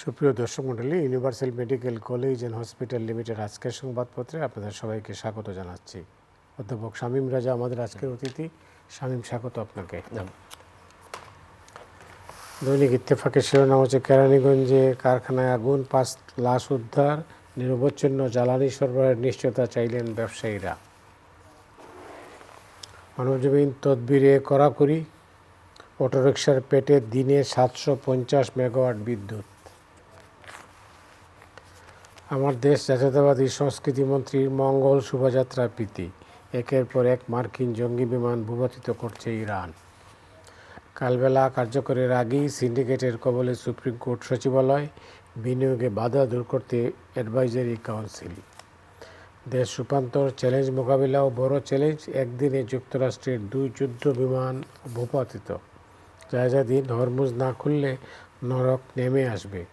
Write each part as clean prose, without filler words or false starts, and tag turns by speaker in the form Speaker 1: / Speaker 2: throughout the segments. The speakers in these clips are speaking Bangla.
Speaker 1: সুপ্রিয় দর্শক মণ্ডলী, universal medical college and hospital limited আজকের সংবাদপত্রে আপনাদের সবাইকে স্বাগত জানাচ্ছি। অধ্যাপক শামীম রাজা আমাদের আজকের অতিথি। শামীম, স্বাগত আপনাকে। দৈনিক ইত্তেফাকের শিরোনাম হচ্ছে কেরানীগঞ্জে কারখানায় আগুন, 5 লাশ উদ্ধার, নিরবচ্ছিন্ন জ্বালানি সরবরাহের নিশ্চয়তা চাইলেন ব্যবসায়ীরা। মানবজমিন তদবিরে কড়াকড়ি, অটোরিকশার পেটে দিনে 750 মেগাওয়াট বিদ্যুৎ। আমার দেশ জাতীয়তাবাদী সংস্কৃতি মন্ত্রীর মঙ্গল শোভাযাত্রা প্রীতি, একের পর এক মার্কিন জঙ্গি বিমান ভূপাতিত করছে ইরান। কালবেলা কার্যকরের আগেই সিন্ডিকেটের কবলে সুপ্রিম কোর্ট সচিবালয়, বিনিয়োগে বাধা দূর করতে অ্যাডভাইজারি কাউন্সিল। দেশ রূপান্তর চ্যালেঞ্জ মোকাবিলাও বড় চ্যালেঞ্জ, একদিনে যুক্তরাষ্ট্রের 2 যুদ্ধ বিমান ভূপাতিত। জায়গা দিন, হরমুজ না খুললে নরক নেমে আসবে।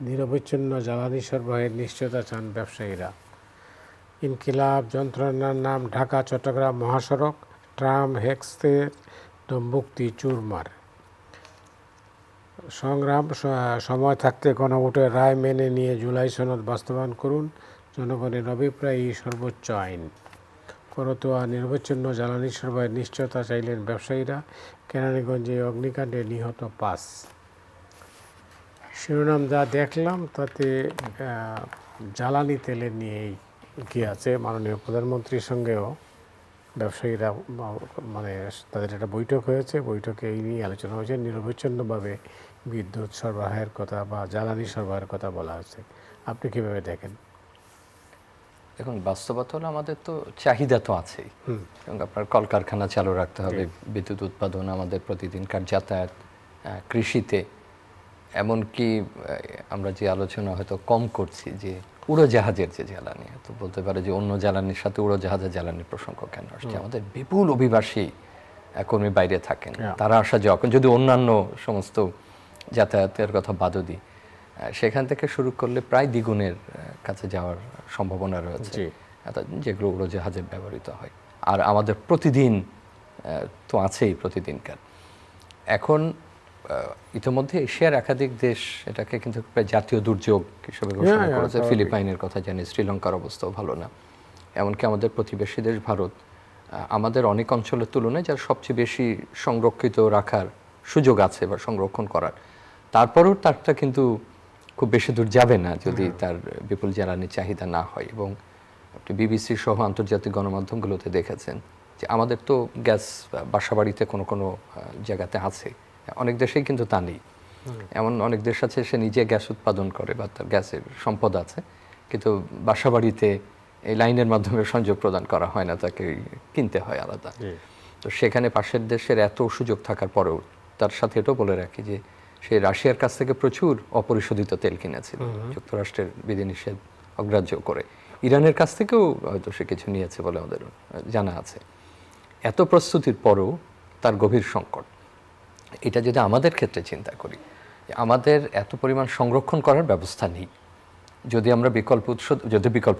Speaker 1: নিরবচ্ছিন্ন জ্বালানি সরবরাহের নিশ্চয়তা চান ব্যবসায়ীরা। ইনকিলাব যন্ত্রণার নাম ঢাকা চট্টগ্রাম মহাসড়ক, ট্রাম হেক্সের দম্ভুক্তি চুরমার। সংগ্রাম, সময় থাকতে গণভোটের রায় মেনে নিয়ে জুলাই সনদ বাস্তবায়ন করুন, জনগণের অভিপ্রায়ই সর্বোচ্চ আইন। করতোয়া নিরবচ্ছিন্ন জ্বালানি সরবরাহের নিশ্চয়তা চাইলেন ব্যবসায়ীরা। কেরানীগঞ্জে অগ্নিকাণ্ডে নিহত 5। শিরোনাম যা দেখলাম তাতে জ্বালানি তেলের নিয়েই কি আছে। মাননীয় প্রধানমন্ত্রীর সঙ্গেও ব্যবসায়ীরা মানে তাদের একটা বৈঠক হয়েছে, বৈঠকে এই নিয়ে আলোচনা হয়েছে। নিরবচ্ছিন্নভাবে বিদ্যুৎ সরবরাহের কথা বা জ্বালানি সরবরাহের কথা বলা হয়েছে। আপনি কীভাবে দেখেন?
Speaker 2: এখন বাস্তবতা হলো আমাদের তো চাহিদা তো আছেই, এবং আপনার কলকারখানা চালু রাখতে হবে, বিদ্যুৎ উৎপাদন, আমাদের প্রতিদিনকার যাতায়াত, কৃষিতে, এমনকি আমরা যে আলোচনা হয়তো কম করছি যে উড়োজাহাজের যে জ্বালানি, তো বলতে পারে যে অন্য জ্বালানির সাথে উড়োজাহাজের জ্বালানির প্রসঙ্গ কেন আসছে। আমাদের বিপুল অভিবাসী কর্মী বাইরে থাকেন, তারা আসা যাওয়া, যদি অন্যান্য সমস্ত যাতায়াতের কথা বাদও দিই, সেখান থেকে শুরু করলে প্রায় দ্বিগুণের কাছে যাওয়ার সম্ভাবনা রয়েছে, যেগুলো উড়োজাহাজে ব্যবহৃত হয়। আর আমাদের প্রতিদিন তো আছেই প্রতিদিনকার। এখন ইতিমধ্যে এশিয়ার একাধিক দেশ এটাকে কিন্তু প্রায় জাতীয় দুর্যোগ হিসেবে ঘোষণা করেছে। ফিলিপাইনের কথা জানি, শ্রীলঙ্কার অবস্থাও ভালো না, এমনকি আমাদের প্রতিবেশী দেশ ভারত আমাদের অনেক অঞ্চলের তুলনায় যার সবচেয়ে বেশি সংরক্ষিত রাখার সুযোগ আছে বা সংরক্ষণ করার, তারপরেও তারটা কিন্তু খুব বেশি দূর যাবে না যদি তার বিপুল জ্বালানির চাহিদা না হয়। এবং আপনি বিবিসি সহ আন্তর্জাতিক গণমাধ্যমগুলোতে দেখেছেন যে আমাদের তো গ্যাস বাসাবাড়িতে কোনো কোনো জায়গাতে আছে, অনেক দেশেই কিন্তু তা নেই। এমন অনেক দেশ আছে সে নিজে গ্যাস উৎপাদন করে বা তার গ্যাসের সম্পদ আছে, কিন্তু বাসাবাড়িতে এই লাইনের মাধ্যমে সংযোগ প্রদান করা হয় না, তাকে কিনতে হয় আলাদা। তো সেখানে পাশের দেশের এত সুযোগ থাকার পরেও, তার সাথে এটাও বলে রাখি যে সে রাশিয়ার কাছ থেকে প্রচুর অপরিশোধিত তেল কিনেছিল যুক্তরাষ্ট্রের বিধিনিষেধ অগ্রাহ্য করে। ইরানের কাছ থেকেও হয়তো সে কিছু নিয়েছে বলে আমাদের জানা আছে। এত প্রস্তুতির পরও তার গভীর সংকট। এটা যদি আমাদের ক্ষেত্রে চিন্তা করি, আমাদের এত পরিমাণ সংরক্ষণ করার ব্যবস্থা নেই। যদি আমরা বিকল্প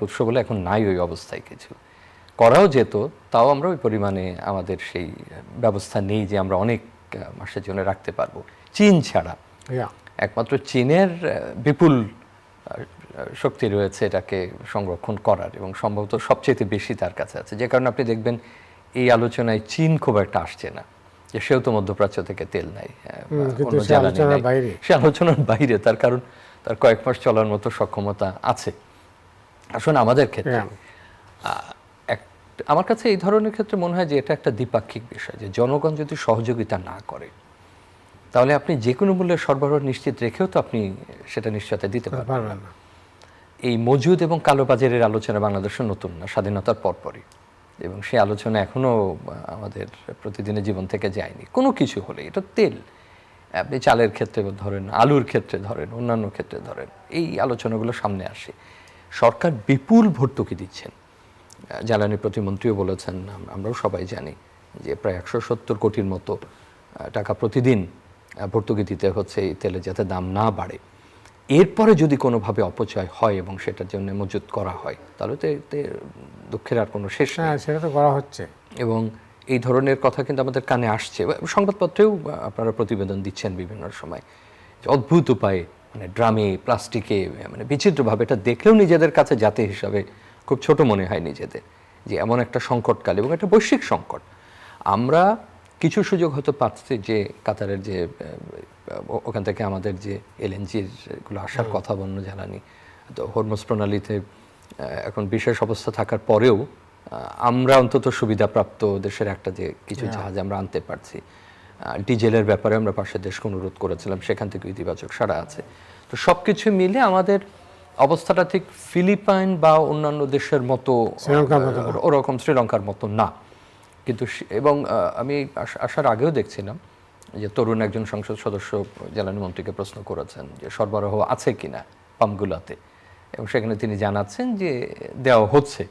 Speaker 2: উৎস বলে এখন নাই ওই অবস্থায়, কিছু করাও যেত, তাও আমরা ওই পরিমাণে আমাদের সেই ব্যবস্থা নেই যে আমরা অনেক মাসের জন্য রাখতে পারবো। চীন ছাড়া একমাত্র চীনের বিপুল শক্তি রয়েছে এটাকে সংরক্ষণ করার, এবং সম্ভবত সবচেয়ে বেশি তার কাছে আছে। যে কারণে আপনি দেখবেন এই আলোচনায় চীন খুব একটা আসছে না, যে সেও তো মধ্যপ্রাচ্য থেকে তেল নাই, সে আলোচনার বাইরে। তার কারণ তার কয়েক মাস চলার মতো সক্ষমতা আছে। আসলে আমাদের ক্ষেত্রে আমার কাছে এই ধরনের ক্ষেত্রে মনে হয় যে এটা একটা দ্বিপাক্ষিক বিষয়, যে জনগণ যদি সহযোগিতা না করে তাহলে আপনি যে কোনো মূল্যে সরবরাহ নিশ্চিত রেখেও তো আপনি সেটা নিশ্চয়তা দিতে পারবেন না। এই মজুদ এবং কালোবাজারের আলোচনা বাংলাদেশে নতুন না, স্বাধীনতার পরপরই, এবং সেই আলোচনা এখনও আমাদের প্রতিদিনের জীবন থেকে যায়নি। কোনো কিছু হলে, এটা তেল, আপনি চালের ক্ষেত্রে ধরেন, আলুর ক্ষেত্রে ধরেন, অন্যান্য ক্ষেত্রে ধরেন, এই আলোচনাগুলো সামনে আসে। সরকার বিপুল ভর্তুকি দিচ্ছেন, জ্বালানি প্রতিমন্ত্রীও বলেছেন, আমরাও সবাই জানি যে প্রায় 170 কোটির মতো টাকা প্রতিদিন ভর্তুকি দিতে হচ্ছে এই তেলের, যাতে দাম না বাড়ে। এরপরে যদি কোনোভাবে অপচয় হয় এবং সেটার জন্য মজুত করা হয়, তাহলে তো দুঃখের আর কোনো শেষ নেই।
Speaker 1: সেটা তো করা হচ্ছে।
Speaker 2: এবং এই ধরনের কথা কিন্তু আমাদের কানে আসছে, সংবাদপত্রেও আপনারা প্রতিবেদন দিচ্ছেন বিভিন্ন সময়, অদ্ভুত উপায়ে মানে ড্রামে প্লাস্টিকে মানে বিচিত্রভাবে এটা দেখলেও নিজেদের কাছে জাতি হিসাবে খুব ছোট মনে হয় নিজেদের, যে এমন একটা সংকটকাল এবং একটা বৈশ্বিক সংকট। আমরা কিছু সুযোগ হয়তো পাচ্ছি, যে কাতারের যে ওখান থেকে আমাদের যে এলএনজির গুলো আসার কথা, বন্য জ্বালানি, তো হরমুজ প্রণালীতে এখন বিশেষ অবস্থা থাকার পরেও আমরা অন্তত সুবিধাপ্রাপ্ত দেশের একটা যে কিছু জাহাজ আমরা আনতে পারছি। ডিজেলের ব্যাপারে আমরা পাশের দেশকে অনুরোধ করেছিলাম, সেখান থেকে ইতিবাচক সাড়া আছে। তো সব কিছু মিলে আমাদের অবস্থাটা ঠিক ফিলিপাইন বা অন্যান্য দেশের মতো ওরকম শ্রীলঙ্কার মতো না। কিন্তু এবং আমি আসার আগেও দেখছিলাম যে তরুণ একজন সংসদ সদস্য জ্বালানি মন্ত্রীকে প্রশ্ন করেছেন যে সরবরাহ আছে কিনা পাম্পগুলোতে, এবং সেখানে তিনি জানাচ্ছেন যে দেওয়া হচ্ছে।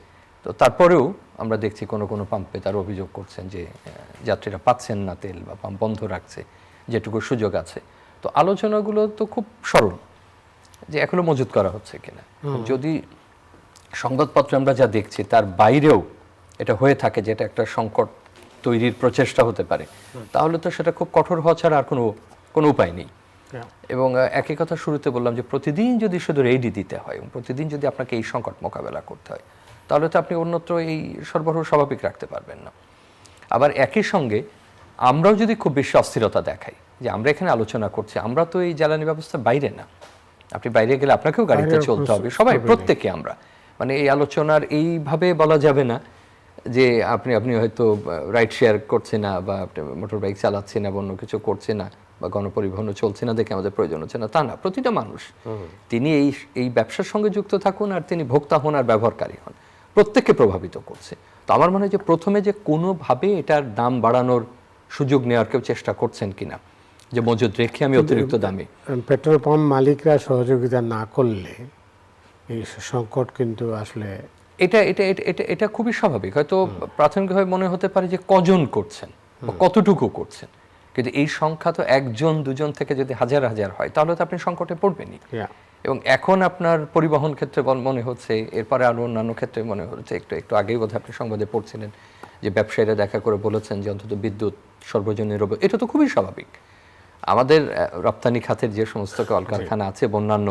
Speaker 2: তো তারপরেও আমরা দেখছি কোনো কোনো পাম্পে তার অভিযোগ করছেন যে যাত্রীরা পাচ্ছেন না তেল, বা পাম্প বন্ধ রাখছে যেটুকু সুযোগ আছে। তো আলোচনাগুলো তো খুব সরল, যে এখনো মজুত করা হচ্ছে কিনা। যদি সংবাদপত্রে আমরা যা দেখছি তার বাইরেও এটা হয়ে থাকে, যেটা একটা সংকট তৈরির প্রচেষ্টা হতে পারে, তাহলে তো সেটা খুব কঠোর হওয়া ছাড়া আর কোনো উপায় নেই। এবং একই কথা শুরুতে বললাম যে প্রতিদিন যদি শুধু রেডি দিতে হয় এবং প্রতিদিন যদি আপনাকে এই সংকট মোকাবেলা করতে হয়, তাহলে তো আপনি অন্যত্র এই সরবরাহ স্বাভাবিক রাখতে পারবেন না। আবার একই সঙ্গে আমরাও যদি খুব বেশি অস্থিরতা দেখাই, যে আমরা এখানে আলোচনা করছি, আমরা তো এই জ্বালানি ব্যবস্থার বাইরে না। আপনি বাইরে গেলে আপনাকেও গাড়িতে চলতে হবে, সবাই প্রত্যেকে আমরা, মানে এই আলোচনার এইভাবে বলা যাবে না যে আপনি হয়তো রাইড শেয়ার করছে না, বা মোটর বাইক চালাচ্ছে না, বা অন্য কিছু করছে না, বা গণপরিবহনও চলছে না দেখে আমাদের প্রয়োজন হচ্ছে না, তা না। প্রতিটা মানুষ তিনি এই ব্যবসার সঙ্গে যুক্ত থাকুন আর তিনি ভোক্তা হন আর ব্যবহারকারী হন, প্রত্যেককে প্রভাবিত করছে। তো আমার মনে হয় যে প্রথমে যে কোনোভাবে এটার দাম বাড়ানোর সুযোগ নেওয়ার কেউ চেষ্টা করছেন কিনা, যে মজুদ রেখে আমি অতিরিক্ত দামে।
Speaker 1: পেট্রোল পাম্প মালিকরা সহযোগিতা না করলে এই সংকট কিন্তু আসলে
Speaker 2: এটা এটা এটা এটা এটা খুবই স্বাভাবিক। হয়তো প্রাথমিকভাবে মনে হতে পারে যে কজন করছেন বা কতটুকু করছেন, কিন্তু এই সংখ্যা তো একজন দুজন থেকে যদি হাজার হাজার হয়, তাহলে তো আপনি সংকটে পড়বেনই। এবং এখন আপনার পরিবহন ক্ষেত্রে মনে হচ্ছে, এরপরে আরো অন্যান্য ক্ষেত্রে মনে হচ্ছে, একটু আগেই বোধহয় আপনি সংবাদে পড়ছিলেন যে ব্যবসায়ীরা দেখা করে বলেছেন যে অন্তত বিদ্যুৎ সর্বজনীন, এটা তো খুবই স্বাভাবিক। আমাদের রপ্তানি খাতের যে সমস্ত কলকারখানা আছে অন্যান্য,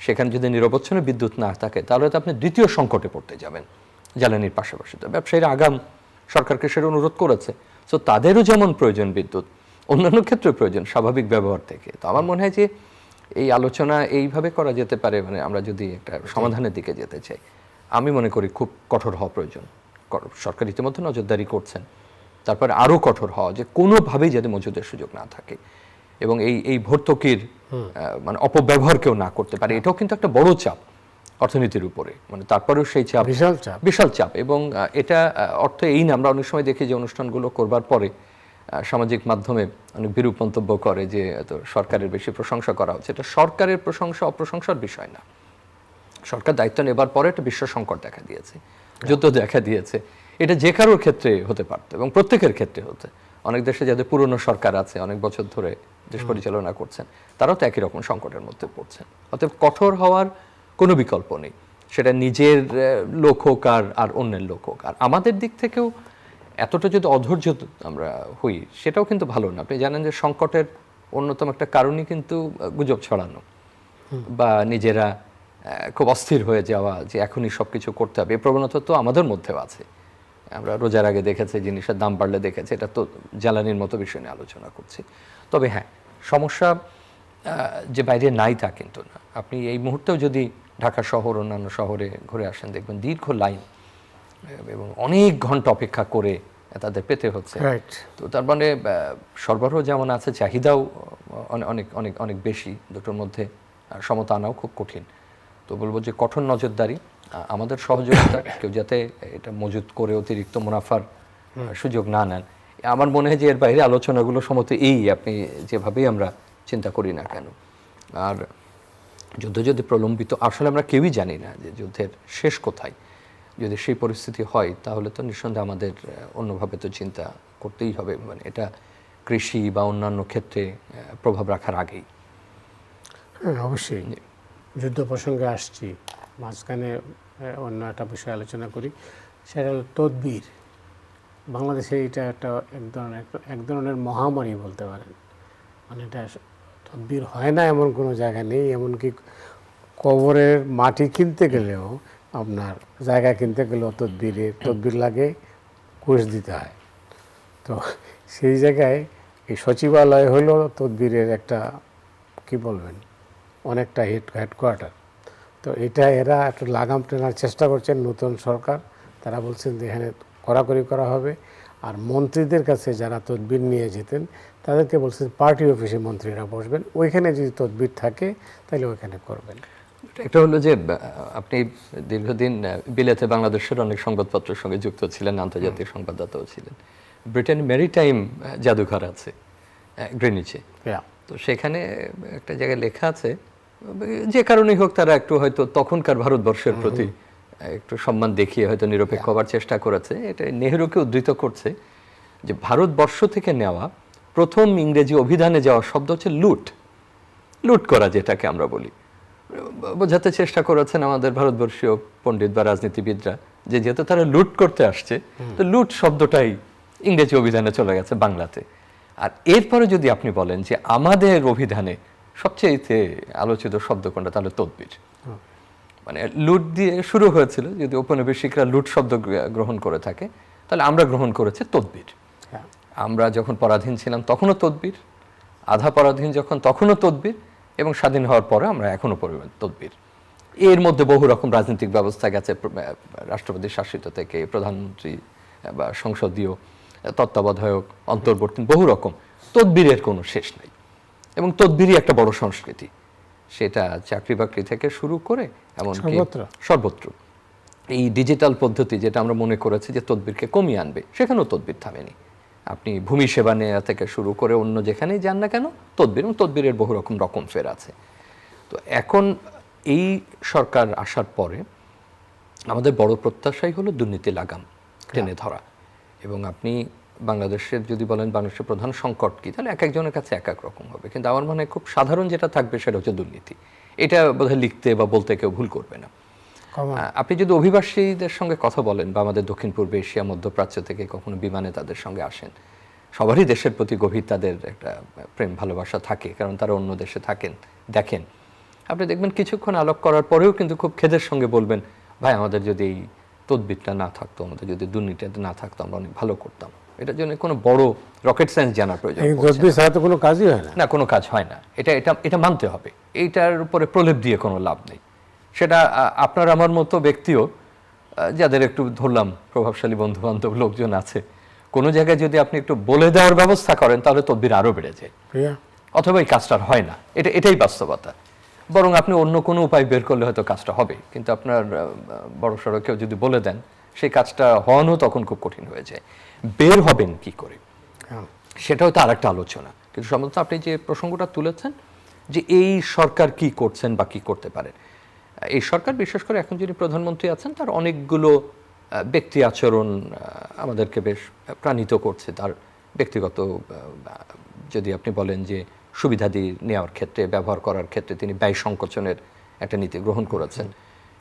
Speaker 2: সেখানে যদি নিরবচ্ছিন্ন বিদ্যুৎ না থাকে, তাহলে তো আপনি দ্বিতীয় সংকটে পড়তে যাবেন জ্বালানির পাশাপাশি। তো ব্যবসায়ীরা আগাম সরকারকে সেটা অনুরোধ করেছে। তো তাদেরও যেমন প্রয়োজন বিদ্যুৎ, অন্যান্য ক্ষেত্রে প্রয়োজন স্বাভাবিক ব্যবহার থেকে। তো আমার মনে হয় যে এই আলোচনা এইভাবে করা যেতে পারে, মানে আমরা যদি একটা সমাধানের দিকে যেতে চাই, আমি মনে করি খুব কঠোর হওয়া প্রয়োজন। সরকার ইতিমধ্যে নজরদারি করছেন, তারপরে আরও কঠোর হওয়া, যে কোনোভাবেই যাতে মজুদের সুযোগ না থাকে, এবং এই ভর্তুকির মানে অপব্যবহার কেউ না করতে পারে। এটাও কিন্তু একটা বড় চাপ অর্থনীতির উপরে, মানে তারপরেও সেই চাপ বিশাল চাপ। এবং এটা অর্থ এই না, আমরা অনেক সময় দেখি যে অনুষ্ঠানগুলো করবার পরে সামাজিক মাধ্যমে অনেক বিরূপ মন্তব্য করে যে তো সরকারের বেশি প্রশংসা করা হচ্ছে। এটা সরকারের প্রশংসা অপ্রশংসার বিষয় না। সরকার দায়িত্ব নেবার পরে একটা বিশ্ব সংকট দেখা দিয়েছে, যুদ্ধ দেখা দিয়েছে। এটা যে কারোর ক্ষেত্রে হতে পারত এবং প্রত্যেকের ক্ষেত্রে হতে। অনেক দেশে যাদের পুরনো সরকার আছে, অনেক বছর ধরে দেশ পরিচালনা করছেন, তারাও তো একই রকম সংকটের মধ্যে পড়ছেন। অতএব কঠোর হওয়ার কোনো বিকল্প নেই, সেটা নিজের লোক হোক আর অন্যের লোক হোক। আর আমাদের দিক থেকেও এতটা যদি অধৈর্য আমরা হই, সেটাও কিন্তু ভালো না। আপনি জানেন যে সংকটের অন্যতম একটা কারণই কিন্তু গুজব ছড়ানো, বা নিজেরা খুব অস্থির হয়ে যাওয়া যে এখনই সব কিছু করতে হবে। এই প্রবণতা তো আমাদের মধ্যেও আছে। আমরা রোজার আগে দেখেছি জিনিসের দাম বাড়লে দেখেছি, এটা তো জ্বালানির মতো বিষয় নিয়ে আলোচনা করছি। তবে হ্যাঁ, সমস্যা যে বাইরে নাই তা কিন্তু না। আপনি এই মুহূর্তেও যদি ঢাকা শহর অন্যান্য শহরে ঘুরে আসেন, দেখবেন দীর্ঘ লাইন এবং অনেক ঘন্টা অপেক্ষা করে তাদের পেতে হচ্ছে। তো তার মানে সরবরাহ যেমন আছে, চাহিদাও অনেক অনেক অনেক বেশি। দুটোর মধ্যে সমতা আনাও খুব কঠিন। তো বলবো যে কঠোর নজরদারি, আমাদের সহযোগিতা, কেউ যাতে এটা মজুত করে অতিরিক্ত মুনাফার সুযোগ না নেন। আমার মনে হয় যে এর বাইরে আলোচনাগুলো সমত এই আপনি যেভাবেই আমরা চিন্তা করি না কেন। আর যুদ্ধ যদি প্রলম্বিত, আসলে আমরা কেউই জানি না যে যুদ্ধের শেষ কোথায়। যদি সেই পরিস্থিতি হয়, তাহলে তো নিঃসন্দেহে আমাদের অন্যভাবে তো চিন্তা করতেই হবে, মানে এটা কৃষি বা অন্যান্য ক্ষেত্রে প্রভাব রাখার আগেই।
Speaker 1: হ্যাঁ, অবশ্যই। যুদ্ধ প্রসঙ্গে আসছি, মাঝখানে অন্য একটা বিষয় আলোচনা করি, সেটা হলো তদবির। বাংলাদেশে এটা একটা এক ধরনের মহামারী বলতে পারেন। মানে এটা তদবির হয় না এমন কোনো জায়গা নেই, এমনকি কবরের মাটি কিনতে গেলেও আপনার জায়গা কিনতে গেলেও তদবির লাগে, ঘুষ দিতে হয়। তো সেই জায়গায় এই সচিবালয় হলো তদবিরের একটা কি বলবেন অনেকটা হেডকোয়ার্টার। তো এটা এরা একটু লাগাম টানার চেষ্টা করছেন নতুন সরকার, তারা বলছেন যে এখানে কড়াকড়ি করা হবে। আর মন্ত্রীদের কাছে যারা তদবির নিয়ে যেতেন তাদেরকে বলছেন পার্টি অফিসে মন্ত্রীরা বসবেন, ওইখানে যদি তদবির থাকে তাহলে ওইখানে করবেন।
Speaker 2: একটা হলো যে আপনি দীর্ঘদিন বিলেতে বাংলাদেশের অনেক সংবাদপত্রের সঙ্গে যুক্ত ছিলেন, আন্তর্জাতিক সংবাদদাতাও ছিলেন। ব্রিটেন মেরিটাইম জাদুঘর আছে গ্রিনিচে, তো সেখানে একটা জায়গায় লেখা আছে যে কারণেই হোক তারা একটু হয়তো তখনকার ভারতবর্ষের প্রতি একটু সম্মান দেখিয়ে হয়তো নিরপেক্ষ হবার চেষ্টা করেছে। এটা নেহেরুকে উদ্ধৃত করছে যে ভারতবর্ষ থেকে নেওয়া প্রথম ইংরেজি অভিধানে যাওয়া শব্দ হচ্ছে লুট, লুট করা যেটাকে আমরা বলি। বোঝাতে চেষ্টা করেছেন আমাদের ভারতবর্ষীয় পণ্ডিত বা রাজনীতিবিদরা যে যেহেতু তারা লুট করতে আসছে, তো লুট শব্দটাই ইংরেজি অভিধানে চলে গেছে বাংলাতে। আর এরপরে যদি আপনি বলেন যে আমাদের অভিধানে সবচেয়ে আলোচিত শব্দ কোনটা, তাহলে তদবির। মানে লুট দিয়ে শুরু হয়েছিল, যদি ঔপনিবেশিকরা লুট শব্দ গ্রহণ করে থাকে তাহলে আমরা গ্রহণ করেছি তদবির। আমরা যখন পরাধীন ছিলাম তখনও তদবির, আধা পরাধীন যখন তখনও তদবির, এবং স্বাধীন হওয়ার পরে আমরা এখনো পরিমাণ তদবির। এর মধ্যে বহু রকম রাজনৈতিক ব্যবস্থা গেছে, রাষ্ট্রপতি শাসিত থেকে প্রধানমন্ত্রী বা সংসদীয় তত্ত্বাবধায়ক, অন্তর্বর্তী, বহু রকম। তদবিরের কোনো শেষ নাই, এবং তদবিরই একটা বড় সংস্কৃতি। সেটা চাকরি বাকরি থেকে শুরু করে এমনকি সর্বত্র। এই ডিজিটাল পদ্ধতি যেটা আমরা মনে করেছি যে তদবিরকে কমিয়ে আনবে, সেখানেও তদবির থামেনি। আপনি ভূমি সেবা নেওয়া থেকে শুরু করে অন্য যেখানেই যান না কেন তদবির, এবং তদবিরের বহু রকম ফের আছে। তো এখন এই সরকার আসার পরে আমাদের বড় প্রত্যাশাই হলো দুর্নীতি লাগাম টেনে ধরা। এবং আপনি বাংলাদেশের যদি বলেন বাংলাদেশের প্রধান সংকট কি, তাহলে এক একজনের কাছে এক এক রকম হবে, কিন্তু আমার মনে হয় খুব সাধারণ যেটা থাকবে সেটা হচ্ছে দুর্নীতি। এটা বোধহয় লিখতে বা বলতে কেউ ভুল করবে না। আপনি যদি অভিবাসীদের সঙ্গে কথা বলেন বা আমাদের দক্ষিণ পূর্ব এশিয়া, মধ্যপ্রাচ্য থেকে কখনো বিমানে তাদের সঙ্গে আসেন, সবারই দেশের প্রতি গভীর তাদের একটা প্রেম ভালোবাসা থাকে, কারণ তারা অন্য দেশে থাকেন, দেখেন। আপনি দেখবেন কিছুক্ষণ আলাপ করার পরেও কিন্তু খুব খেদের সঙ্গে বলবেন, ভাই আমাদের যদি এই তদবিরটা না থাকতো, আমাদের যদি দুর্নীতিটা না থাকতো, আমরা অনেক ভালো করতাম। এটার জন্য কোনো বড় রকেট সায়েন্স জানার প্রয়োজন
Speaker 1: কোনো কাজই হয়
Speaker 2: না, কোনো কাজ হয় না। এটা মানতে হবে, এইটার উপরে প্রলেপ দিয়ে কোনো লাভ নেই। সেটা আপনার আমার মতো ব্যক্তিও, যাদের একটু ধরলাম প্রভাবশালী বন্ধু বান্ধব লোকজন আছে, কোনো জায়গায় যদি আপনি একটু বলে দেওয়ার ব্যবস্থা করেন তাহলে তদবির আরও বেড়ে যায়, অথবা এই কাজটার হয় না। এটাই বাস্তবতা। বরং আপনি অন্য কোনো উপায় বের করলে হয়তো কাজটা হবে, কিন্তু আপনার বড় সড়ো কেউ যদি বলে দেন, সেই কাজটা হওয়ানো তখন খুব কঠিন হয়ে যায়। বের হবেন কি করে, সেটা হয়তো আর একটা আলোচনা। কিন্তু সম্ভবত আপনি যে প্রসঙ্গটা তুলেছেন যে এই সরকার কি করছেন বা কি করতে পারেন, এই সরকার বিশেষ করে এখন যিনি প্রধানমন্ত্রী আছেন তার অনেকগুলো ব্যক্তি আচরণ আমাদেরকে বেশ প্রাণিত করছে। তার ব্যক্তিগত যদি আপনি বলেন যে সুবিধাদি নেওয়ার ক্ষেত্রে, ব্যবহার করার ক্ষেত্রে তিনি ব্যয় সংকোচনের একটা নীতি গ্রহণ করেছেন,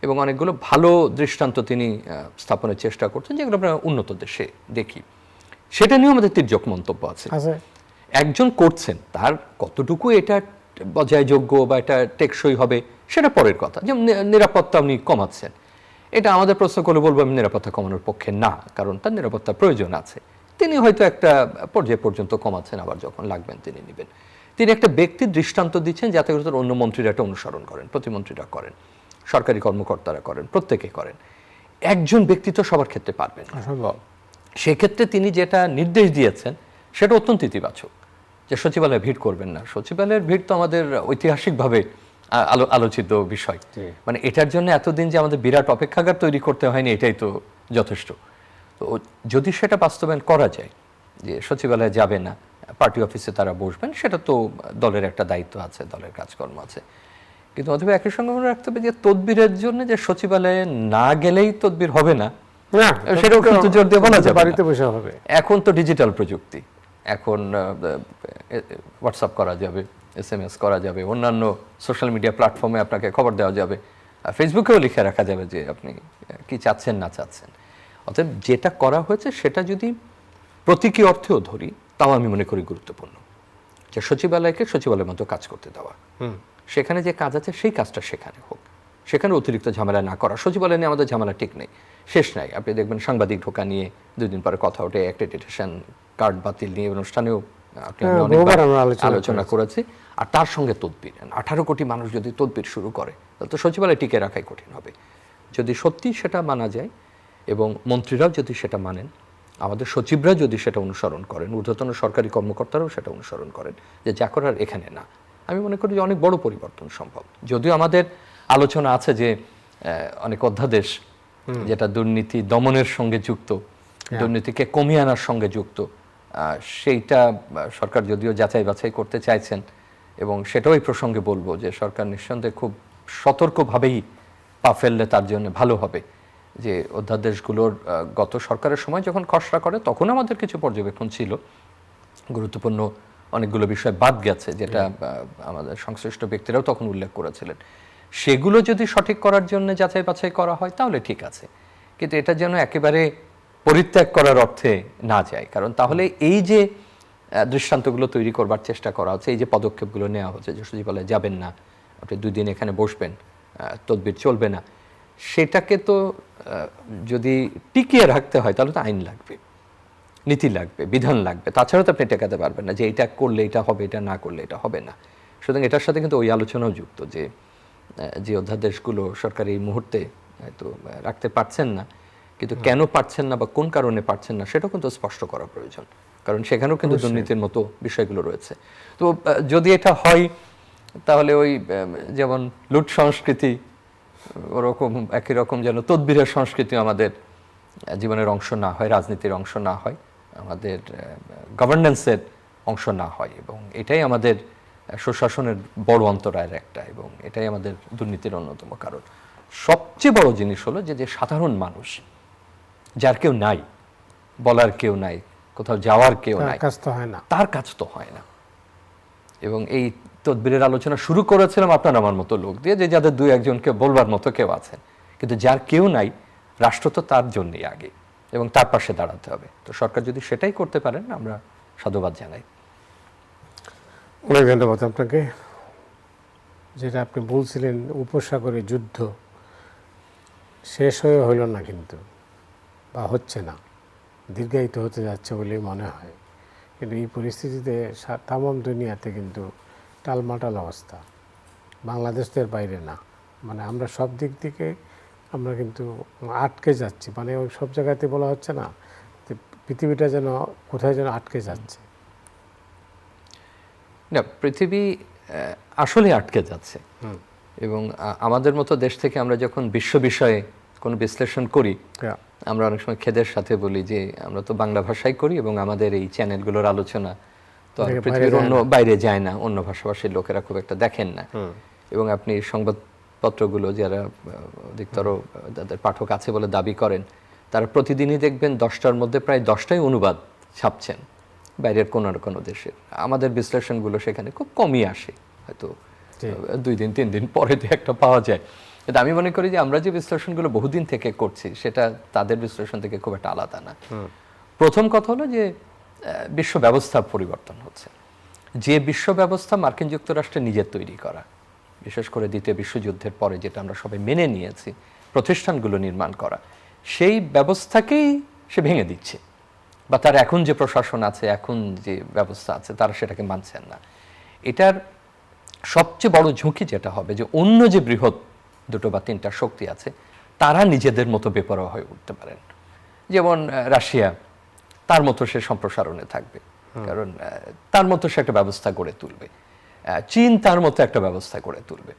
Speaker 2: এবং অনেকগুলো ভালো দৃষ্টান্ত তিনি স্থাপনের চেষ্টা করছেন, যেগুলো আমরা উন্নত দেশে দেখি। সেটা নিয়েও আমাদের তির্যক মন্তব্য আছে। একজন করছেন, তার কতটুকু এটা বজায়যোগ্য বা এটা টেকসই হবে সেটা পরের কথা। যেমন নিরাপত্তা উনি কমাচ্ছেন, এটা আমাদের প্রশ্ন করলে বলবো আমি নিরাপত্তা কমানোর পক্ষে না, কারণ তার নিরাপত্তার প্রয়োজন আছে। তিনি হয়তো একটা পর্যায় পর্যন্ত কমাচ্ছেন, আবার যখন লাগবেন তিনি নেবেন। তিনি একটা ব্যক্তির দৃষ্টান্ত দিচ্ছেন যাতে করে অন্য মন্ত্রীরা একটা অনুসরণ করেন, প্রতিমন্ত্রীরা করেন, সরকারি কর্মকর্তারা করেন, প্রত্যেকে করেন। একজন ব্যক্তি তো সবার ক্ষেত্রে পারবেন না। সেক্ষেত্রে তিনি যেটা নির্দেশ দিয়েছেন সেটা অত্যন্ত ইতিবাচক, যে সচিবালয়ে ভিড় করবেন না। সচিবালয়ের ভিড় তো আমাদের ঐতিহাসিকভাবে আলোচিত বিষয়। মানে এটার জন্য এতদিন যে আমাদের বিরাট অপেক্ষাগার তৈরি করতে হয়নি, এটাই তো যথেষ্ট। তো যদি সেটা বাস্তবায়ন করা যায় যে সচিবালয়ে যাবে না, পার্টি অফিসে তারা বসবেন, সেটা তো দলের একটা দায়িত্ব আছে, দলের কাজকর্ম আছে। কিন্তু অথবা একই সঙ্গে মনে রাখতে হবে যে তদবিরের জন্য যে সচিবালয়ে না গেলেই তদবির হবে না, সেটাও কিন্তু জোর দিয়ে বলা যাবে।
Speaker 1: বাড়িতে বসে হবে।
Speaker 2: এখন তো ডিজিটাল প্রযুক্তি, এখন হোয়াটসঅ্যাপ করা যাবে, SMS করা যাবে, অন্যান্য সোশ্যাল মিডিয়া প্ল্যাটফর্মে আপনাকে খবর দেওয়া যাবে, ফেসবুকেও লিখে রাখা যাবে যে আপনি কি চাচ্ছেন না চাচ্ছেন। অতএব যেটা করা হয়েছে সেটা যদি প্রতীকী অর্থেও ধরি, তাও আমি মনে করি গুরুত্বপূর্ণ। যে সচিবালয়কে সচিবালয়ের মতো কাজ করতে দেওয়া, সেখানে যে কাজ আছে সেই কাজটা সেখানে হোক, সেখানে অতিরিক্ত ঝামেলা না করা। সচিবালয় নিয়ে আমাদের ঝামেলা ঠিক নেই, শেষ নাই। আপনি দেখবেন সাংবাদিক ঢোকা নিয়ে 2 দিন পরে কথা ওঠে, অ্যাক্রেডিটেশন কার্ড বাতিল নিয়ে অনুষ্ঠানেও আপনি আমি অনেকবার আলোচনা করেছি। আর তার সঙ্গে তদবির, 18 কোটি মানুষ যদি তদবির শুরু করে তাহলে তো সচিবালয় টিকে রাখাই কঠিন হবে। যদি সত্যি সেটা মানা যায় এবং মন্ত্রীরাও যদি সেটা মানেন, আমাদের সচিবরা যদি সেটা অনুসরণ করেন, ঊর্ধ্বতন সরকারি কর্মকর্তারাও সেটা অনুসরণ করেন যে যা করার এখানে না, আমি মনে করি যে অনেক বড় পরিবর্তন সম্ভব। যদিও আমাদের আলোচনা আছে যে অনেক অধ্যাদেশ যেটা দুর্নীতি দমনের সঙ্গে যুক্ত, দুর্নীতিকে কমিয়ে আনার সঙ্গে যুক্ত, সেইটা সরকার যদিও যাচাই বাছাই করতে চাইছেন, এবং সেটাও এই প্রসঙ্গে বলবো যে সরকার নিঃসন্দেহে খুব সতর্কভাবেই পা ফেললে তার জন্য ভালো হবে। যে অধ্যাদেশগুলোর গত সরকারের সময় যখন খসড়া করে তখন আমাদের কিছু পর্যবেক্ষণ ছিল, গুরুত্বপূর্ণ অনেকগুলো বিষয় বাদ গেছে যেটা আমাদের সংশ্লিষ্ট ব্যক্তিরাও তখন উল্লেখ করেছিলেন। সেগুলো যদি সঠিক করার জন্য যাচাই বাছাই করা হয় তাহলে ঠিক আছে, কিন্তু এটা যেন একেবারে পরিত্যাগ করার অর্থে না যায়। কারণ তাহলে এই যে দৃষ্টান্তগুলো তৈরি করবার চেষ্টা করা হচ্ছে, এই যে পদক্ষেপগুলো নেওয়া হচ্ছে যে সচিবালয়ে যাবেন না, আপনি 2 দিন এখানে বসবেন, তদবির চলবে না, সেটাকে তো যদি টিকিয়ে রাখতে হয় তাহলে তো আইন লাগবে, নীতি লাগবে, বিধান লাগবে, তাছাড়া তো আপনি টেকাতে পারবেন না যে এটা করলে এটা হবে, এটা না করলে এটা হবে না। সুতরাং এটার সাথে কিন্তু ওই আলোচনাও যুক্ত যে যে অধ্যাদেশগুলো সরকার এই মুহূর্তে হয়তো রাখতে পারছেন না, কিন্তু কেন পারছেন না বা কোন কারণে পারছেন না সেটাও কিন্তু স্পষ্ট করা প্রয়োজন, কারণ সেখানেও কিন্তু দুর্নীতির মতো বিষয়গুলো রয়েছে। তো যদি এটা হয় তাহলে ওই যেমন লুট সংস্কৃতি, ওরকম একই রকম যেন তদবিরের সংস্কৃতি আমাদের জীবনের অংশ না হয়, রাজনীতির অংশ না হয়, আমাদের গভর্নেন্সের অংশ না হয়, এবং এটাই আমাদের সুশাসনের বড় অন্তরায়ের একটা, এবং এটাই আমাদের দুর্নীতির অন্যতম কারণ। সবচেয়ে বড় জিনিস হলো যে যে সাধারণ মানুষ, যার কেউ নাই, বলার কেউ নাই, কোথাও যাওয়ার কেউ নাই, তার কাজ তো হয় না। এবং এই তদবিরের আলোচনা শুরু করেছিলাম আপনার আমার মতো লোক দিয়ে, যে যাদের 2-1জনকে বলবার মতো কেউ আছেন, কিন্তু যার কেউ নাই, রাষ্ট্র তো তার জন্যই আগে এবং তার পাশে দাঁড়াতে হবে। তো সরকার যদি সেটাই করতে পারেন আমরা সাধুবাদ জানাই।
Speaker 1: অনেক ধন্যবাদ আপনাকে। যেটা আপনি বলছিলেন উপসাগরে যুদ্ধ শেষ হয়ে হইল না, কিন্তু বা হচ্ছে না, দীর্ঘায়িত হতে যাচ্ছে বলেই মনে হয়। কিন্তু এই পরিস্থিতিতে তামাম দুনিয়াতে কিন্তু টালমাটাল অবস্থা, বাংলাদেশ তো এর বাইরে না। মানে আমরা সব দিক থেকে আমরা কিন্তু আটকে যাচ্ছি, মানে ওই সব জায়গাতে বলা হচ্ছে না পৃথিবীটা যেন কোথায় যেন আটকে যাচ্ছে।
Speaker 2: না, পৃথিবী আসলে আটকে যাচ্ছে, এবং আমাদের মতো দেশ থেকে আমরা যখন বিশ্ব বিষয়ে কোনো বিশ্লেষণ করি, আমরা অনেক সময় খেদের সাথে বলি যে আমরা তো বাংলা ভাষায় করি এবং আমাদের এই চ্যানেলগুলোর আলোচনা তো পৃথিবীর অন্য বাইরে যায় না, অন্য ভাষাভাষীর লোকেরা খুব একটা দেখেন না। এবং আপনি সংবাদপত্রগুলো যারা অধিকতর যাদের পাঠক আছে বলে দাবি করেন, তারা প্রতিদিনই দেখবেন 10টার মধ্যে প্রায় 10টাই অনুবাদ ছাপছেন বাইরের কোনো না কোনো দেশের। আমাদের বিশ্লেষণগুলো সেখানে খুব কমই আসে, হয়তো 2 দিন 3 দিন পরে একটা পাওয়া যায়। কিন্তু আমি মনে করি যে আমরা যে বিশ্লেষণগুলো বহুদিন থেকে করছি সেটা তাদের বিশ্লেষণ থেকে খুব একটা আলাদা না। প্রথম কথা হলো যে বিশ্ব ব্যবস্থা পরিবর্তন হচ্ছে, যে বিশ্ব ব্যবস্থা মার্কিন যুক্তরাষ্ট্রে নিজের তৈরি করা, বিশেষ করে দ্বিতীয় বিশ্বযুদ্ধের পরে যেটা আমরা সবাই মেনে নিয়েছি, প্রতিষ্ঠানগুলো নির্মাণ করা, সেই ব্যবস্থাকেই সে ভেঙে দিচ্ছে, বা তার এখন যে প্রশাসন আছে, এখন যে ব্যবস্থা আছে, তারা সেটাকে মানছেন না। এটার সবচেয়ে বড় ঝুঁকি যেটা হবে যে অন্য যে বৃহৎ 2 বা 3টা শক্তি আছে তারা নিজেদের মতো বেপরোয়া হয়ে উঠতে পারেন। যেমন রাশিয়া, তার মতো সে সম্প্রসারণে থাকবে, কারণ তার মতো সে একটা ব্যবস্থা গড়ে তুলবে। চীন তার মতো একটা ব্যবস্থা গড়ে তুলবে।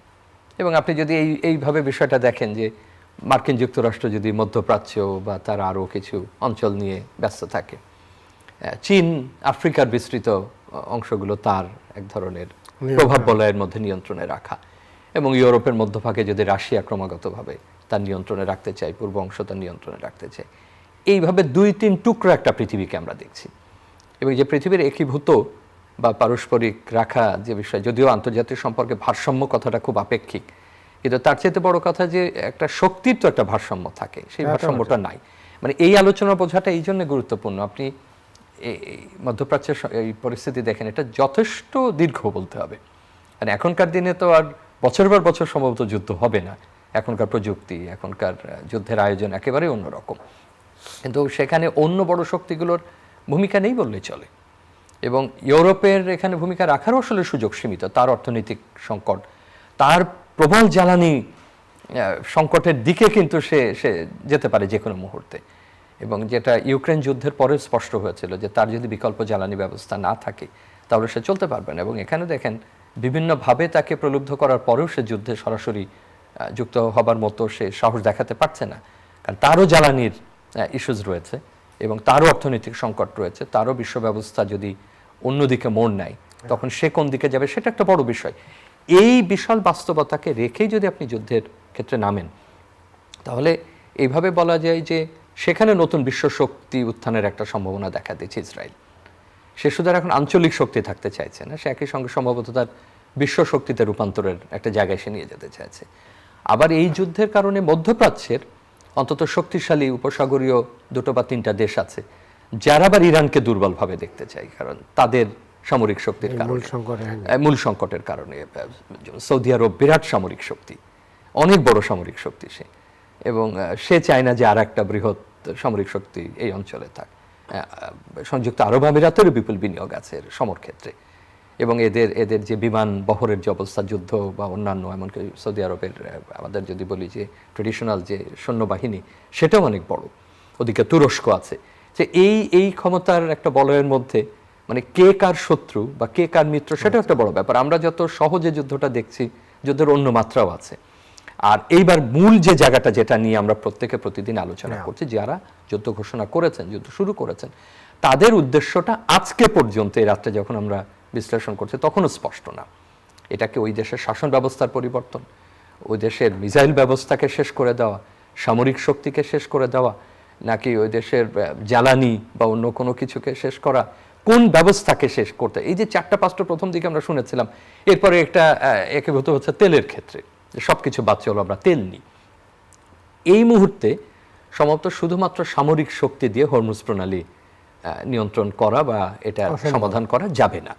Speaker 2: এবং আপনি যদি এইভাবে বিষয়টা দেখেন যে মার্কিন যুক্তরাষ্ট্র যদি মধ্যপ্রাচ্য বা তার আরও কিছু অঞ্চল নিয়ে ব্যস্ত থাকে, চীন আফ্রিকার বিস্তৃত অংশগুলো তার এক ধরনের প্রভাব বলয়ের মধ্যে নিয়ন্ত্রণে রাখা, এবং ইউরোপের মধ্যভাগে যদি রাশিয়া ক্রমাগতভাবে তার নিয়ন্ত্রণে রাখতে চায়, পূর্ব অংশ তার নিয়ন্ত্রণে রাখতে চায়, এইভাবে 2-3 টুকরো একটা পৃথিবীকে আমরা দেখছি। এবং যে পৃথিবীর একীভূত বা পারস্পরিক রাখা যে বিষয়, যদিও আন্তর্জাতিক সম্পর্কে ভারসাম্য কথাটা খুব আপেক্ষিক, কিন্তু তার চাইতে বড় কথা যে একটা শক্তির তো একটা ভারসাম্য থাকে, সেই ভারসাম্যটা নাই। মানে এই আলোচনা বোঝাটা এই জন্য গুরুত্বপূর্ণ। আপনি এই মধ্যপ্রাচ্যের এই পরিস্থিতি দেখেন, এটা যথেষ্ট দীর্ঘ বলতে হবে। মানে এখনকার দিনে তো আর বছর পর বছর সম্ভবত যুদ্ধ হবে না, এখনকার প্রযুক্তি, এখনকার যুদ্ধের আয়োজন একেবারেই অন্যরকম। কিন্তু সেখানে অন্য বড় শক্তিগুলোর ভূমিকা নেই বললেই চলে, এবং ইউরোপের এখানে ভূমিকা রাখারও আসলে সুযোগ সীমিত। তার অর্থনৈতিক সংকট, তার প্রবল জ্বালানি সংকটের দিকে কিন্তু সে যেতে পারে যে কোনো মুহূর্তে। এবং যেটা ইউক্রেন যুদ্ধের পরে স্পষ্ট হয়েছিল যে তার যদি বিকল্প জ্বালানি ব্যবস্থা না থাকে তাহলে সে চলতে পারবে না। এবং এখানে দেখেন বিভিন্নভাবে তাকে প্রলুব্ধ করার পরেও সে যুদ্ধে সরাসরি যুক্ত হবার মতো সে সাহস দেখাতে পারছে না, কারণ তারও জ্বালানির ইস্যুজ রয়েছে এবং তারও অর্থনৈতিক সংকট রয়েছে। তারও বিশ্ব ব্যবস্থা যদি অন্যদিকে মোড় নেয় তখন সে কোন দিকে যাবে সেটা একটা বড় বিষয়। এই বিশাল বাস্তবতাকে রেখেই যদি আপনি যুদ্ধের ক্ষেত্রে নামেন তাহলে এইভাবে বলা যায় যে সেখানে নতুন বিশ্ব শক্তি উত্থানের একটা সম্ভাবনা দেখা দিচ্ছে ইসরায়েল। সে শুধু এখন আঞ্চলিক শক্তি থাকতে চাইছে না, সে একই সঙ্গে সম্ভবত তার বিশ্ব শক্তিতে রূপান্তরের একটা জায়গায় সে নিয়ে যেতে চাইছে। আবার এই যুদ্ধের কারণে মধ্যপ্রাচ্যের অন্তত শক্তিশালী উপসাগরীয় 2 বা 3টা দেশ আছে যারা আবার ইরানকে দুর্বলভাবে দেখতে চায়, কারণ তাদের সামরিক শক্তির কারণে, মূল সংকটের কারণে। সৌদি আরব বিরাট সামরিক শক্তি, অনেক বড় সামরিক শক্তি সে, এবং সে চায় না যে আর একটা বৃহৎ সামরিক শক্তি এই অঞ্চলে থাক। সংযুক্ত আরব আমিরাতেরও বিপুল বিনিয়োগ আছে সমর ক্ষেত্রে, এবং এদের যে বিমান বহরের যে অবস্থা, যুদ্ধ বা অন্যান্য, এমনকি সৌদি আরবের আমাদের যদি বলি যে ট্রেডিশনাল যে সৈন্যবাহিনী সেটাও অনেক বড়, ওদিকে তুরস্ক আছে। যে এই ক্ষমতার একটা বলয়ের মধ্যে মানে কে কার শত্রু বা কে কার মিত্র সেটাও একটা বড় ব্যাপার। আমরা যত সহজে যুদ্ধটা দেখছি, যুদ্ধের অন্য মাত্রাও আছে। আর এইবার মূল যে জায়গাটা যেটা নিয়ে আমরা প্রত্যেকে প্রতিদিন আলোচনা করছি, যারা যুদ্ধ ঘোষণা করেছেন, যুদ্ধ শুরু করেছেন, তাদের উদ্দেশ্যটা আজকে পর্যন্ত এই রাত্রে যখন আমরা বিশ্লেষণ করছি তখনও স্পষ্ট না। এটাকে ওই দেশের শাসন ব্যবস্থার পরিবর্তন, ওই দেশের মিসাইল ব্যবস্থাকে শেষ করে দেওয়া, সামরিক শক্তিকে শেষ করে দেওয়া, নাকি ওই দেশের জ্বালানি বা অন্য কোনো কিছুকে শেষ করা, কোন ব্যবস্থাকে শেষ করতে। এই যে 4-5টা প্রথম দিকে আমরা শুনেছিলাম, এরপরে একটা একীভূত হচ্ছে তেলের ক্ষেত্রে, সবকিছু বাদ চলো আমরা তেল নিই। এই মুহূর্তে সম্ভবত শুধুমাত্র সামরিক শক্তি দিয়ে হরমুজ প্রণালী নিয়ন্ত্রণ করা বা এটা সমাধান করা যাবে না,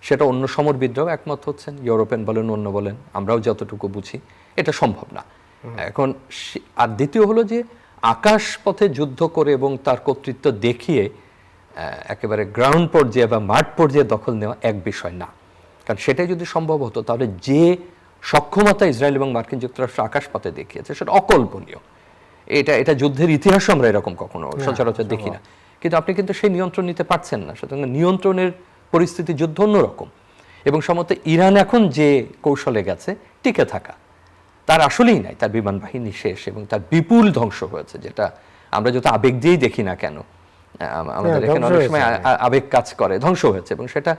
Speaker 2: সেটা অন্য সমরবিদরাও একমত হচ্ছেন, ইউরোপিয়ান বলেন অন্য বলেন, আমরাও যতটুকু বুঝি এটা সম্ভব না এখন। আর দ্বিতীয় হলো যে আকাশ পথে যুদ্ধ করে এবং তার কর্তৃত্ব দেখিয়ে একেবারে গ্রাউন্ড পর্যায়ে বা মাঠ পর্যায়ে দখল নেওয়া এক বিষয় না, কারণ সেটাই যদি সম্ভব হতো তাহলে যে সক্ষমতা ইসরায়েল এবং মার্কিন যুক্তরাষ্ট্র আকাশপথে দেখিয়েছে সেটা অকল্পনীয়। এটা যুদ্ধের ইতিহাসে আমরা এরকম কখনো সচরাচর দেখি না। কিন্তু আপনি কিন্তু সেই নিয়ন্ত্রণ নিতে পারছেন না, সুতরাং নিয়ন্ত্রণের পরিস্থিতি যুদ্ধ অন্যরকম। এবং সম্ভবত ইরান এখন যে কৌশলে গেছে টিকে থাকা, তার আসলেই নাই, তার বিমান বাহিনী শেষ এবং তার বিপুল ধ্বংস হয়েছে, যেটা আমরা যত আবেগ দিয়েই দেখি না কেন, আমাদের এখানে অনেক সময় আবেগ কাজ করে, ধ্বংস হয়েছে এবং সেটা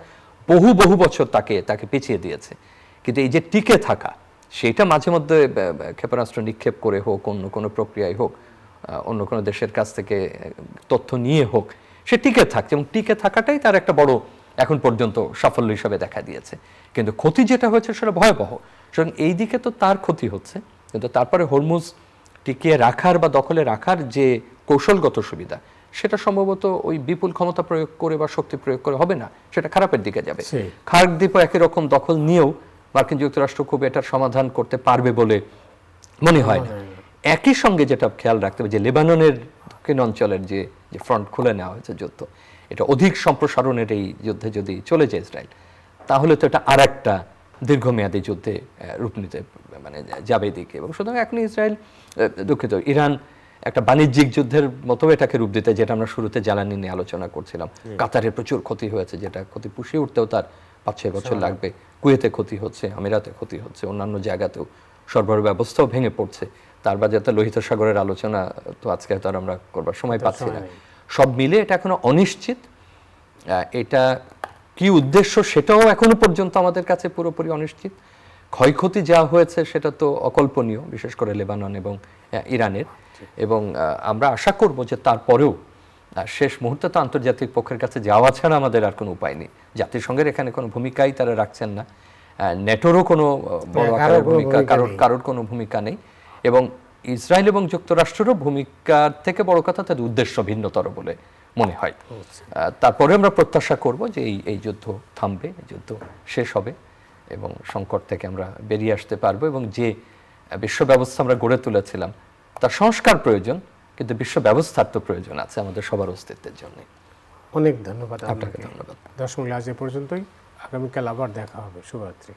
Speaker 2: বহু বহু বছর তাকে পিছিয়ে দিয়েছে। কিন্তু এই যে টিকে থাকা, সেটা মাঝে মধ্যে ক্ষেপণাস্ত্র নিক্ষেপ করে হোক, অন্য কোনো প্রক্রিয়ায় হোক, অন্য কোনো দেশের কাছ থেকে তথ্য নিয়ে হোক, সে টিকে থাকছে এবং টিকে থাকাটাই তার একটা বড় এখন পর্যন্ত সাফল্য হিসাবে দেখা দিয়েছে। কিন্তু ক্ষতি যেটা হয়েছে সেটা ভয়াবহ। সুতরাং এই দিকে তো তার ক্ষতি হচ্ছে, কিন্তু তারপরে হরমুজ টিকিয়ে রাখার বা দখলে রাখার যে কৌশলগত সুবিধা, সেটা সম্ভবত ওই বিপুল ক্ষমতা প্রয়োগ করে বা শক্তি প্রয়োগ করে হবে না, সেটা খারাপের দিকে যাবে। খার্ক দ্বীপও একই রকম দখল নিয়েও মার্কিন যুক্তরাষ্ট্র খুব এটার সমাধান করতে পারবে বলে মনে হয় না। একই সঙ্গে যেটা খেয়াল রাখতে হবে যে লেবাননের দক্ষিণ অঞ্চলের যে ফ্রন্ট খুলে নেওয়া হয়েছে যুদ্ধ, এটা অধিক সম্প্রসারণের এই যুদ্ধে যদি চলে যায় ইসরায়েল, তাহলে তো এটা আর একটা দীর্ঘমেয়াদী যুদ্ধে রূপ নিতে মানে যাবে দিকে। এবং সুতরাং এখন ইসরায়েল, দুঃখিত, ইরান একটা বাণিজ্যিক যুদ্ধের মতো এটাকে রূপ দিতে, যেটা আমরা শুরুতে জ্বালানি নিয়ে আলোচনা করছিলাম। কাতারের প্রচুর ক্ষতি হয়েছে, যেটা ক্ষতি পুষিয়ে উঠতেও তার 5-6 বছর লাগবে। কুয়েতে ক্ষতি হচ্ছে, আমিরাতে ক্ষতি হচ্ছে, অন্যান্য জায়গাতেও সরবরাহ ব্যবস্থাও ভেঙে পড়ছে। তার বাজাতে লোহিত সাগরের আলোচনা তো আজকে তো আর আমরা করবার সময় পাচ্ছি না। সব মিলে এটা এখনো অনিশ্চিত। এটা কি উদ্দেশ্য সেটাও এখনো পর্যন্ত আমাদের কাছে পুরোপুরি অনিশ্চিত। ক্ষয়ক্ষতি যা হয়েছে সেটা তো অকল্পনীয়, বিশেষ করে লেবানন এবং ইরানের। এবং আমরা আশা করব যে তারপরেও শেষ মুহূর্তে তো আন্তর্জাতিক পক্ষের কাছে যাওয়া ছাড়া আমাদের আর কোনো উপায় নেই। জাতিসংঘের এখানে কোনো ভূমিকাই তারা রাখছেন না, নেটোরও কোনো বড় আকারের ভূমিকা, কারোর কোনো ভূমিকা নেই। এবং ইসরায়েল এবং যুক্তরাষ্ট্রেরও ভূমিকার থেকে বড় কথা তাদের উদ্দেশ্য ভিন্নতর বলে মনে হয়। তারপরে আমরা প্রত্যাশা করব যে এই যুদ্ধ থামবে, এই যুদ্ধ শেষ হবে এবং সংকট থেকে আমরা বেরিয়ে আসতে পারবো, এবং যে বিশ্ব ব্যবস্থা আমরা গড়ে তুলেছিলাম তার সংস্কার প্রয়োজন, কিন্তু বিশ্ব ব্যবস্থার তো প্রয়োজন আছে আমাদের সবার অস্তিত্বের জন্য।
Speaker 1: অনেক ধন্যবাদ
Speaker 2: আপনাকে ধন্যবাদ।
Speaker 1: দর্শক, আজ এ পর্যন্তই। আগামীকাল আবার দেখা হবে। শুভরাত্রি।